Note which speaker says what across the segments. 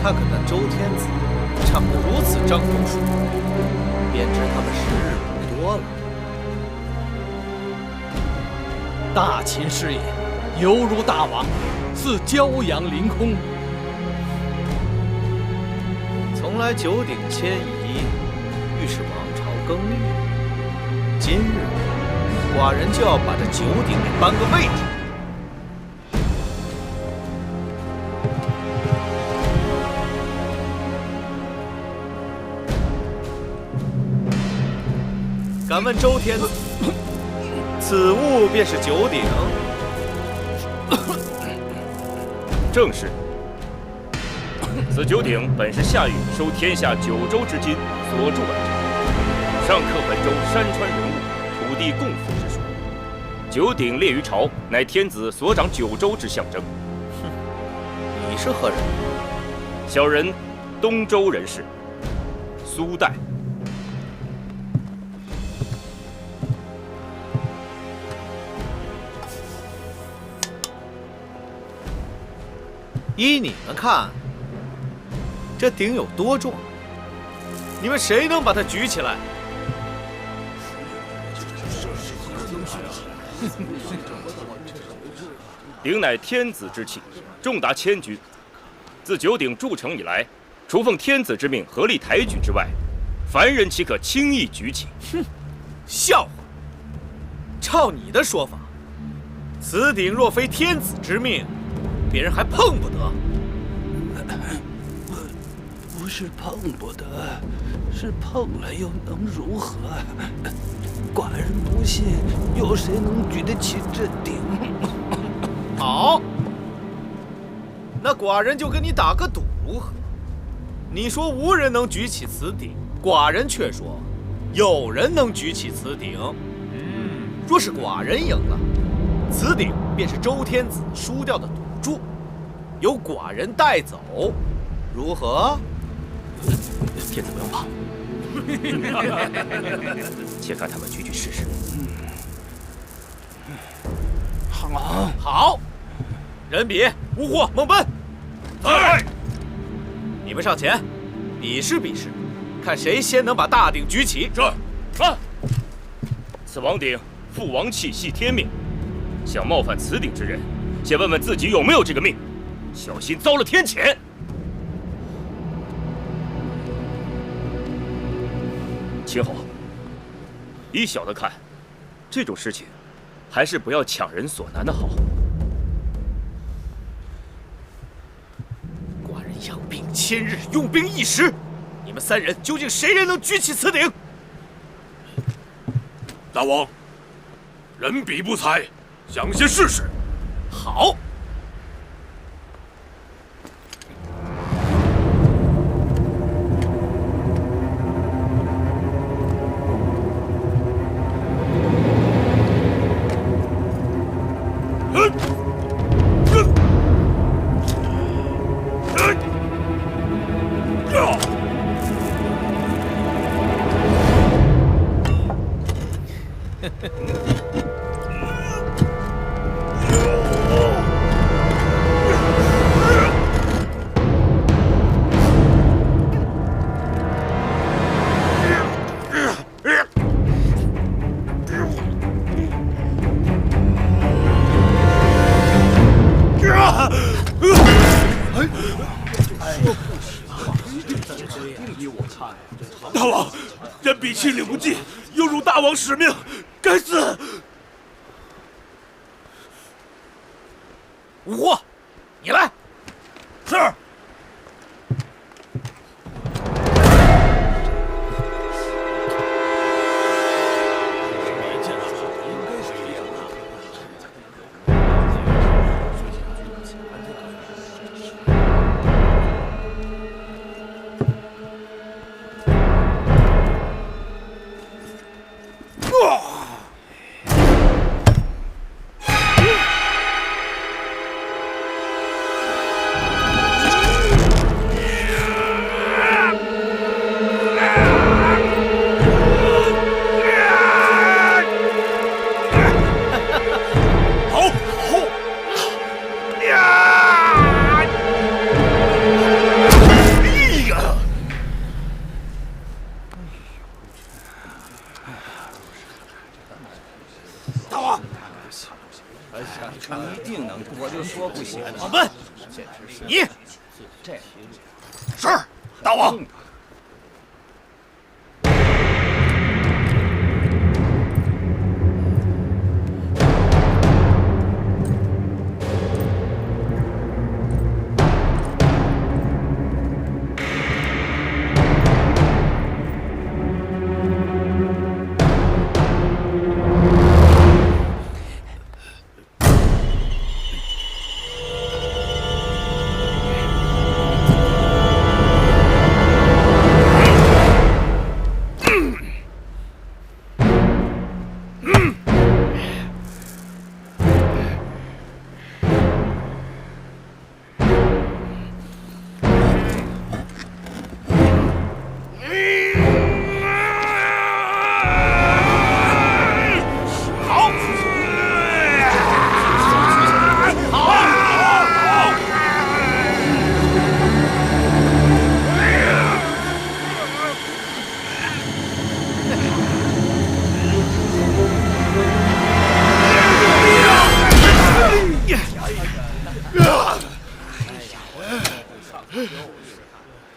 Speaker 1: 看看那周天子唱得如此张口数，便知他们时日不多了。
Speaker 2: 大秦师爷犹如大王，似骄阳凌空。
Speaker 1: 从来九鼎迁移，欲使王朝更替。今日寡人就要把这九鼎给搬个位置。敢问周天子，此物便是九鼎？
Speaker 3: 正是。此九鼎本是夏禹收天下九州之金所铸而成，上刻本州山川人物、土地共富之说。九鼎列于朝，乃天子所掌九州之象征。
Speaker 1: 你是何人？
Speaker 3: 小人东周人士，苏代。
Speaker 1: 依你们看，这鼎有多重？你们谁能把它举起来？
Speaker 3: 鼎乃天子之器，重达1000钧。自九鼎铸成以来，除奉天子之命合力抬举之外，凡人岂可轻易举起？
Speaker 1: 哼，笑话！照你的说法，此鼎若非天子之命，别人还碰不得。
Speaker 4: 不是碰不得，是碰了又能如何？寡人不信，有谁能举得起这鼎？
Speaker 1: 好，那寡人就跟你打个赌如何？你说无人能举起此鼎，寡人却说有人能举起此鼎。若是寡人赢了，此鼎便是周天子输掉的赌注，由寡人带走，如何？
Speaker 3: 天子不用怕，且看他们举试试。
Speaker 1: 好，人比吴霍、孟奔，
Speaker 3: 在。
Speaker 1: 你们上前比试比试，看谁先能把大鼎举起。
Speaker 3: 是。此王鼎父王气系天命，想冒犯此鼎之人，先问问自己有没有这个命，小心遭了天谴。秦侯，依小的看，这种事情还是不要强人所难的好。
Speaker 1: 寡人养兵千日，用兵一时，你们3人究竟谁人能举起此鼎？
Speaker 5: 大王，人比不才，想先试试。
Speaker 1: 好。
Speaker 5: 大王，人比气力不济，有辱大王使命，该死！
Speaker 1: 吴霍，你来。
Speaker 5: 是。
Speaker 1: 王奔，你
Speaker 5: 是大王。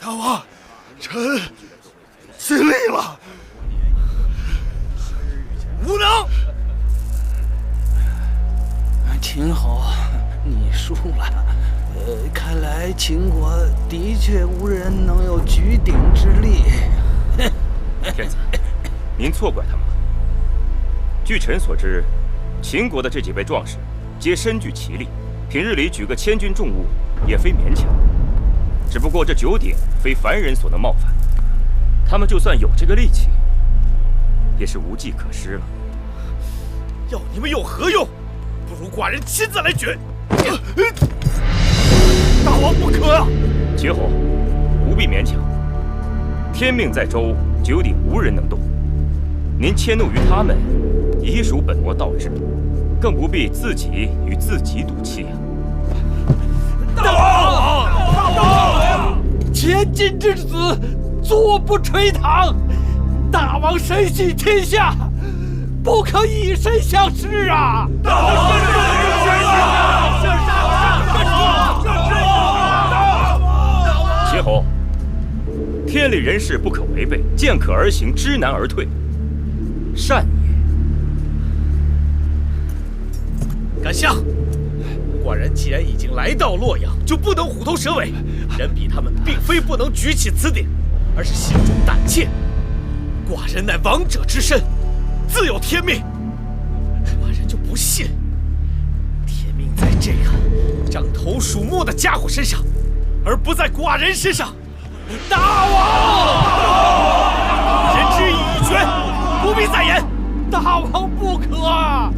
Speaker 5: 大王，臣尽力了。
Speaker 1: 无能。
Speaker 4: 秦侯，你输了。看来秦国的确无人能有举鼎之力。
Speaker 3: 天子，您错怪他们了。据臣所知，秦国的这几位壮士皆身具奇力，平日里举个千钧重物也非勉强。只不过这九鼎非凡人所能冒犯，他们就算有这个力气，也是无计可施了。
Speaker 1: 要你们有何用？不如寡人亲自来举。大王不可啊！
Speaker 3: 绝侯，不必勉强。天命在周，九鼎无人能动。您迁怒于他们，已属本末倒置，更不必自己与自己赌气啊！
Speaker 2: 大王，千金之子，坐不垂堂。大王身系天下，不可以身相视啊！大王
Speaker 3: 秦侯，天理人事不可违背，见可而行，知难而退，善也。
Speaker 1: 敢下！寡人既然已经来到洛阳，就不能虎头蛇尾。人比他们，并非不能举起此鼎，而是心中胆怯。寡人乃王者之身，自有天命。寡人就不信，天命在这个獐头鼠目的家伙身上，而不在寡人身上。
Speaker 2: 大王，
Speaker 1: 人之以权，不必再言。
Speaker 2: 大王不可啊！